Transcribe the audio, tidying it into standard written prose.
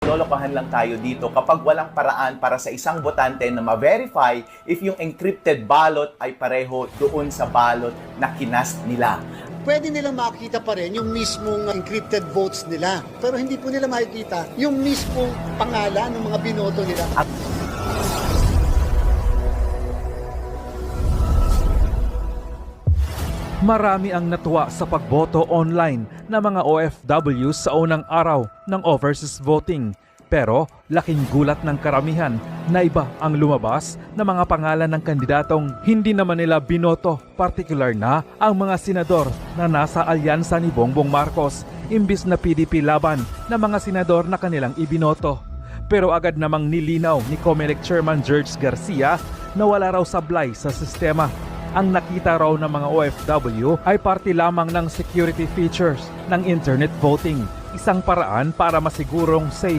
naglolokohan lang tayo dito kapag walang paraan para sa isang botante na ma-verify if yung encrypted ballot ay pareho doon sa ballot na kinast nila. Pwede nilang makikita pa rin yung mismong encrypted votes nila. Pero hindi po nila makikita yung mismong pangalan ng mga binoto nila. Marami ang natuwa sa pagboto online ng mga OFWs sa unang araw ng overseas voting. Pero laking gulat ng karamihan na iba ang lumabas na mga pangalan ng kandidatong hindi naman nila binoto, partikular na ang mga senador na nasa alyansa ni Bongbong Marcos imbis na PDP laban ng mga senador na kanilang ibinoto. Pero agad namang nilinaw ni COMELEC Chairman George Garcia na wala raw sablay sa sistema. Ang nakita raw ng mga OFW ay parte lamang ng security features ng internet voting, isang paraan para masigurong safe